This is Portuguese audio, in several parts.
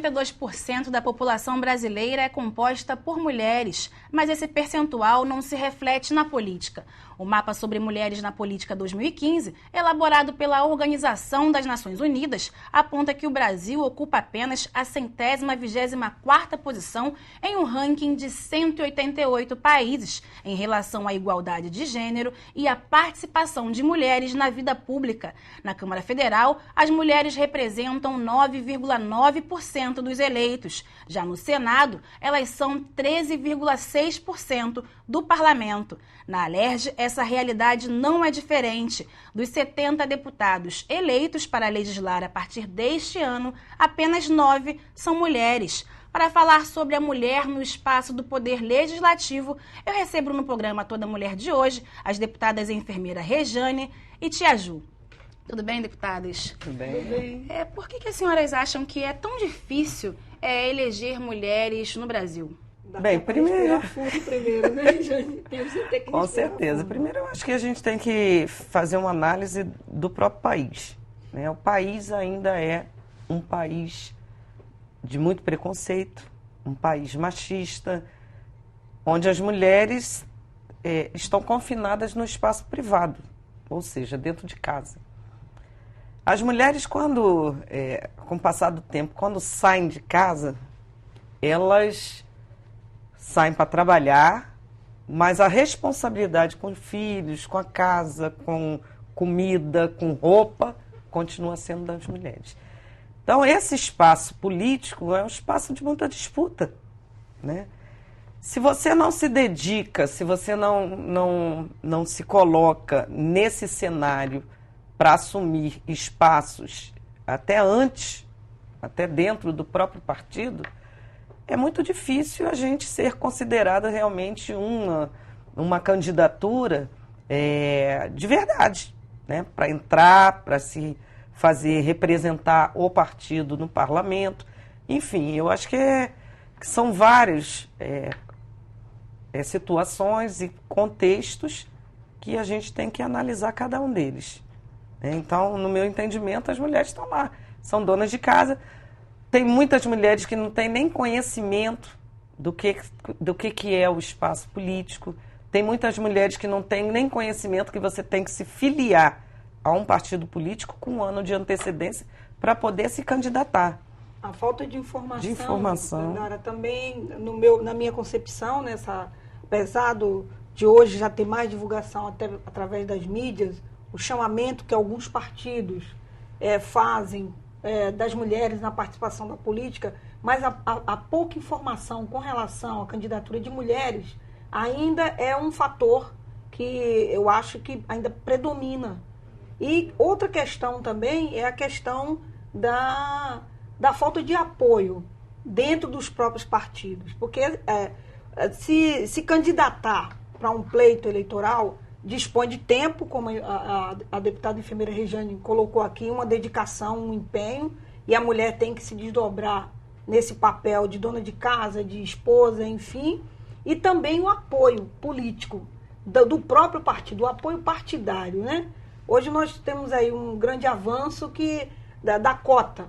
52% da população brasileira é composta por mulheres, mas esse percentual não se reflete na política. O Mapa sobre Mulheres na Política 2015, elaborado pela Organização das Nações Unidas, aponta que o Brasil ocupa apenas a 124ª posição em um ranking de 188 países em relação à igualdade de gênero e à participação de mulheres na vida pública. Na Câmara Federal, as mulheres representam 9,9% dos eleitos. Já no Senado, elas são 13,6% do parlamento. Na Alerj, essa realidade não é diferente. Dos 70 deputados eleitos para legislar a partir deste ano, apenas 9 são mulheres. Para falar sobre a mulher no espaço do Poder Legislativo, eu recebo no programa Toda Mulher de hoje as deputadas enfermeira Rejane e Tia Ju. Tudo bem, deputadas? Tudo bem. Por que as senhoras acham que é tão difícil eleger mulheres no Brasil? Bem, primeiro, né, Jane? Com certeza. Primeiro, eu acho que a gente tem que fazer uma análise do próprio país, né? O país ainda é um país de muito preconceito, um país machista, onde as mulheres estão confinadas no espaço privado, ou seja, dentro de casa. As mulheres, com o passar do tempo, quando saem de casa, elas saem para trabalhar, mas a responsabilidade com filhos, com a casa, com comida, com roupa, continua sendo das mulheres. Então, esse espaço político é um espaço de muita disputa, né? Se você não se dedica, se você não se coloca nesse cenário para assumir espaços até antes, até dentro do próprio partido, é muito difícil a gente ser considerada realmente uma candidatura de verdade, né? Para entrar, para se fazer representar o partido no parlamento. Enfim, eu acho que são várias situações e contextos que a gente tem que analisar cada um deles. Então, no meu entendimento, as mulheres estão lá, são donas de casa. Tem muitas mulheres que não têm nem conhecimento do que é o espaço político. Tem muitas mulheres que não têm nem conhecimento que você tem que se filiar a um partido político com um ano de antecedência para poder se candidatar. A falta de informação. Dandara, também, na minha concepção, apesar de hoje já ter mais divulgação até através das mídias, o chamamento que alguns partidos fazem das mulheres na participação da política, mas a pouca informação com relação à candidatura de mulheres ainda é um fator que eu acho que ainda predomina. E outra questão também é a questão da falta de apoio dentro dos próprios partidos. Porque se candidatar para um pleito eleitoral dispõe de tempo, como a deputada enfermeira Rejane colocou aqui, uma dedicação, um empenho, e a mulher tem que se desdobrar nesse papel de dona de casa, de esposa, enfim, e também o apoio político do próprio partido, o apoio partidário, né? Hoje nós temos aí um grande avanço da cota,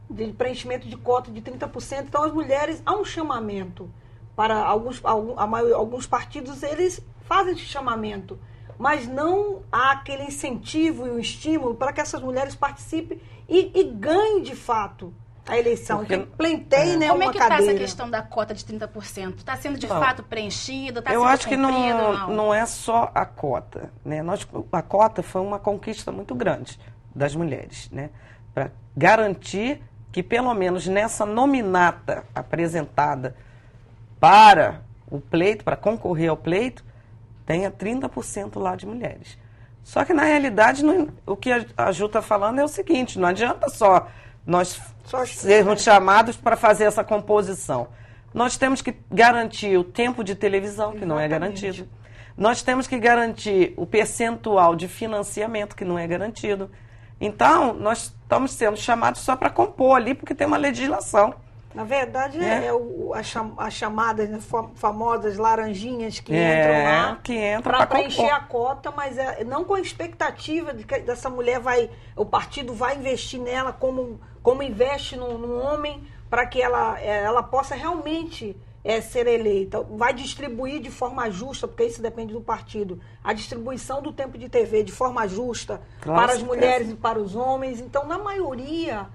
de preenchimento de cota de 30%. Então, as mulheres, há um chamamento para alguns partidos, eles fazem esse chamamento, mas não há aquele incentivo e o estímulo para que essas mulheres participem e ganhem de fato a eleição. Porque pleiteiem, né, como uma é que está cadeira. Essa questão da cota de 30%? Está sendo de fato preenchida? Está eu sendo acho que cumprida, não é só a cota, né? A cota foi uma conquista muito grande das mulheres, né? Para garantir que pelo menos nessa nominata apresentada para o pleito, para concorrer ao pleito, tenha 30% lá de mulheres. Só que, na realidade, o que a Ju está falando é o seguinte, não adianta só nós sermos chamados para fazer essa composição. Nós temos que garantir o tempo de televisão, que não é garantido. Nós temos que garantir o percentual de financiamento, que não é garantido. Então, nós estamos sendo chamados só para compor ali, porque tem uma legislação. Na verdade, as chamadas, né, famosas laranjinhas que entram lá para preencher a cota, mas não com a expectativa de que essa mulher o partido vai investir nela como investe num homem, para que ela possa realmente ser eleita. Vai distribuir de forma justa, porque isso depende do partido, a distribuição do tempo de TV de forma justa para as mulheres e para os homens. Então, na maioria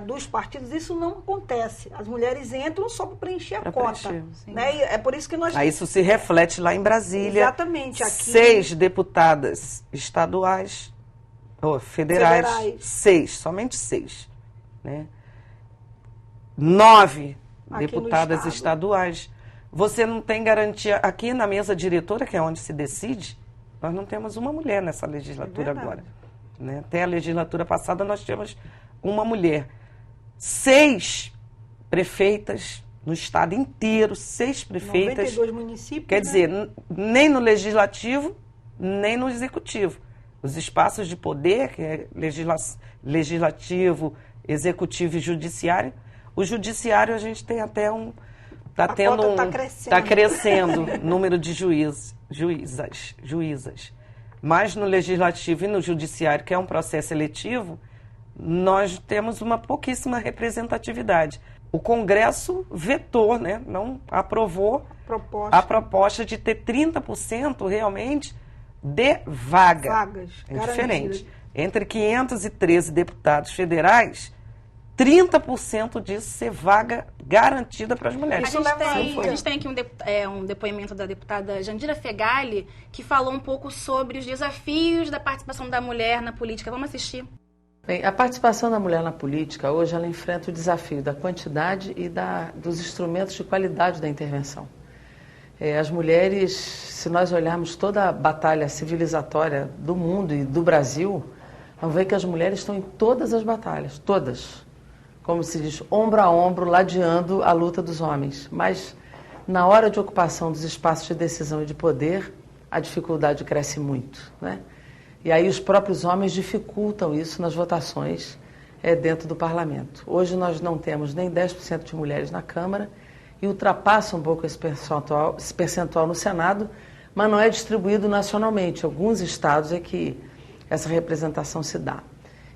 dos partidos, isso não acontece. As mulheres entram só para preencher a cota. Né? E é por isso que nós... Aí isso se reflete lá em Brasília. Exatamente. Aqui... 6 deputadas estaduais, ou federais. 6, somente 6. Né? 9 deputadas estaduais. Você não tem garantia... Aqui na mesa diretora, que é onde se decide, nós não temos uma mulher nessa legislatura agora. Né? Até a legislatura passada nós tínhamos uma mulher. 6 prefeitas no estado inteiro, 6 prefeitas. 92 municípios. Quer dizer, nem no legislativo, nem no executivo. Os espaços de poder, que é legislativo, executivo e judiciário. O judiciário a gente tem até está crescendo o número de juízas. Mas no legislativo e no judiciário, que é um processo eletivo, nós temos uma pouquíssima representatividade. O Congresso vetou, né, não aprovou a proposta de ter 30% realmente de vagas. É diferente. Entre 513 deputados federais, 30% disso ser vaga garantida para as mulheres. A gente tem aqui um depoimento da deputada Jandira Fegali, que falou um pouco sobre os desafios da participação da mulher na política. Vamos assistir. Bem, a participação da mulher na política, hoje, ela enfrenta o desafio da quantidade e dos instrumentos de qualidade da intervenção. As mulheres, se nós olharmos toda a batalha civilizatória do mundo e do Brasil, vamos ver que as mulheres estão em todas as batalhas, todas. Como se diz, ombro a ombro, ladeando a luta dos homens. Mas, na hora de ocupação dos espaços de decisão e de poder, a dificuldade cresce muito, né? E aí os próprios homens dificultam isso nas votações dentro do parlamento. Hoje nós não temos nem 10% de mulheres na Câmara e ultrapassa um pouco esse percentual no Senado, mas não é distribuído nacionalmente. Alguns estados é que essa representação se dá.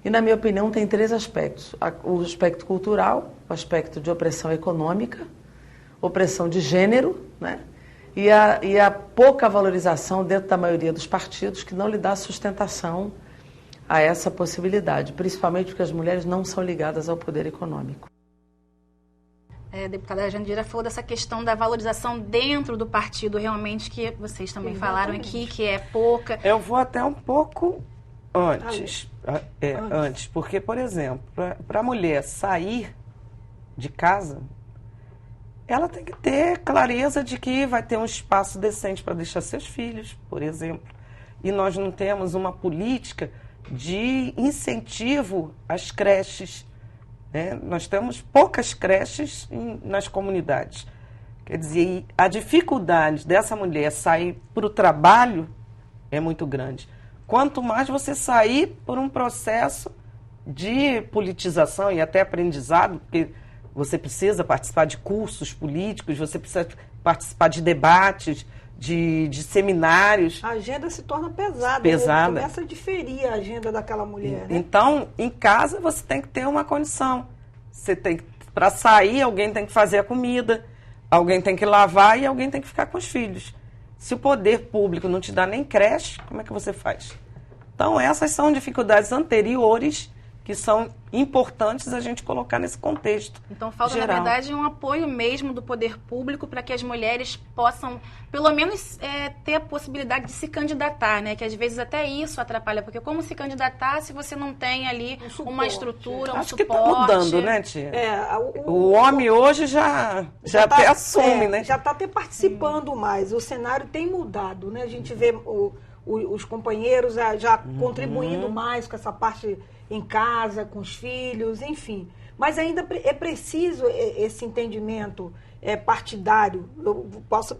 E, na minha opinião, tem 3 aspectos. O aspecto cultural, o aspecto de opressão econômica, opressão de gênero, né? E a pouca valorização dentro da maioria dos partidos que não lhe dá sustentação a essa possibilidade, principalmente porque as mulheres não são ligadas ao poder econômico. A deputada Jandira falou dessa questão da valorização dentro do partido, realmente, que vocês também falaram aqui, que é pouca. Eu vou até um pouco antes, porque, por exemplo, para a mulher sair de casa, ela tem que ter clareza de que vai ter um espaço decente para deixar seus filhos, por exemplo. E nós não temos uma política de incentivo às creches, né? Nós temos poucas creches nas comunidades. Quer dizer, a dificuldade dessa mulher sair para o trabalho é muito grande. Quanto mais você sair por um processo de politização e até aprendizado, porque você precisa participar de cursos políticos, você precisa participar de debates, de seminários. A agenda se torna pesada. Começa a diferir a agenda daquela mulher. Né? Então, em casa, você tem que ter uma condição. Para sair, alguém tem que fazer a comida, alguém tem que lavar e alguém tem que ficar com os filhos. Se o poder público não te dá nem creche, como é que você faz? Então, essas são dificuldades anteriores que são importantes a gente colocar nesse contexto. Então, falta, geral, na verdade, um apoio mesmo do poder público para que as mulheres possam, pelo menos, ter a possibilidade de se candidatar, né? Que às vezes até isso atrapalha, porque como se candidatar se você não tem ali uma estrutura, um Acho suporte? Que está mudando, né, tia? O homem hoje já até assume, né? Já está até participando mais. O cenário tem mudado, né? A gente vê os companheiros já contribuindo mais com essa parte em casa, com os filhos, enfim. Mas ainda é preciso esse entendimento partidário,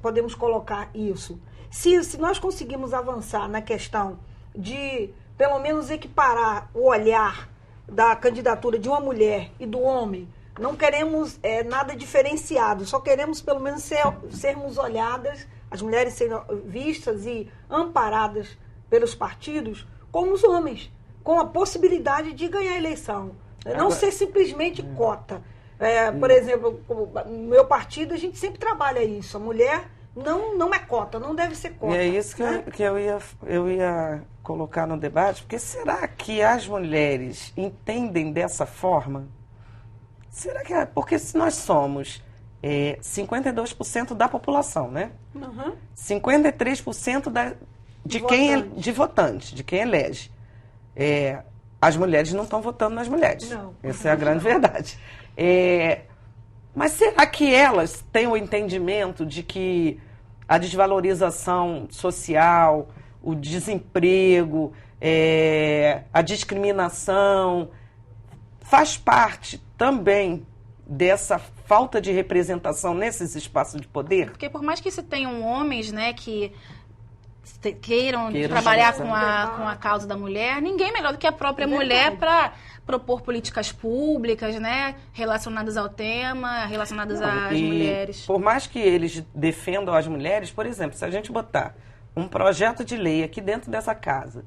podemos colocar isso. Se nós conseguirmos avançar na questão de, pelo menos, equiparar o olhar da candidatura de uma mulher e do homem, não queremos nada diferenciado, só queremos, pelo menos, sermos olhadas, as mulheres serem vistas e amparadas pelos partidos como os homens, com a possibilidade de ganhar a eleição. Não ser simplesmente cota. Por exemplo, no meu partido, a gente sempre trabalha isso. A mulher não é cota, não deve ser cota. E é isso que eu ia colocar no debate, porque será que as mulheres entendem dessa forma? Será que porque se nós somos 52% da população, né? 53% de votantes, de quem elege. As mulheres não estão votando nas mulheres. Não. Essa é a grande verdade. Mas será que elas têm o entendimento de que a desvalorização social, o desemprego, a discriminação faz parte também dessa falta de representação nesses espaços de poder? Porque por mais que se tenham homens, né, que queiram trabalhar com a causa da mulher, ninguém melhor do que a própria mulher para propor políticas públicas, né, relacionadas ao tema, relacionadas às mulheres. Por mais que eles defendam as mulheres, por exemplo, se a gente botar um projeto de lei aqui dentro dessa casa,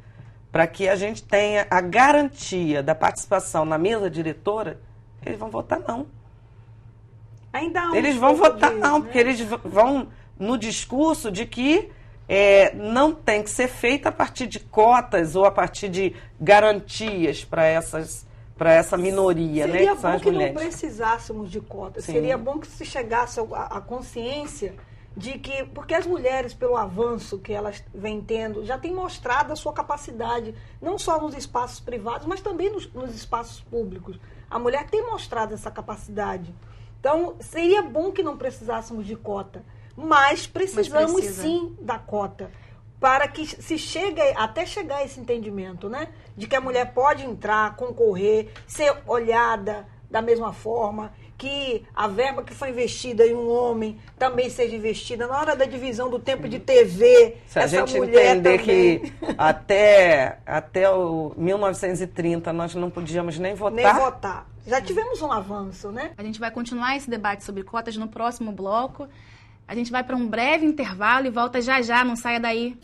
para que a gente tenha a garantia da participação na mesa diretora, eles vão votar não. Ainda eles vão votar não, porque eles vão no discurso de que não tem que ser feita a partir de cotas ou a partir de garantias para essa minoria, né, que são as mulheres. Seria bom que não precisássemos de cotas. Sim. Seria bom que se chegasse à consciência de que, porque as mulheres, pelo avanço que elas vêm tendo, já têm mostrado a sua capacidade, não só nos espaços privados, mas também nos espaços públicos. A mulher tem mostrado essa capacidade. Então, seria bom que não precisássemos de cota, mas precisamos sim da cota, para que se chegue, até chegar a esse entendimento, né? De que a mulher pode entrar, concorrer, ser olhada da mesma forma, que a verba que foi investida em um homem também seja investida na hora da divisão do tempo de TV. Se a gente entender que até o 1930 nós não podíamos nem votar. Nem votar. Já tivemos um avanço, né? A gente vai continuar esse debate sobre cotas no próximo bloco. A gente vai para um breve intervalo e volta já já, não saia daí.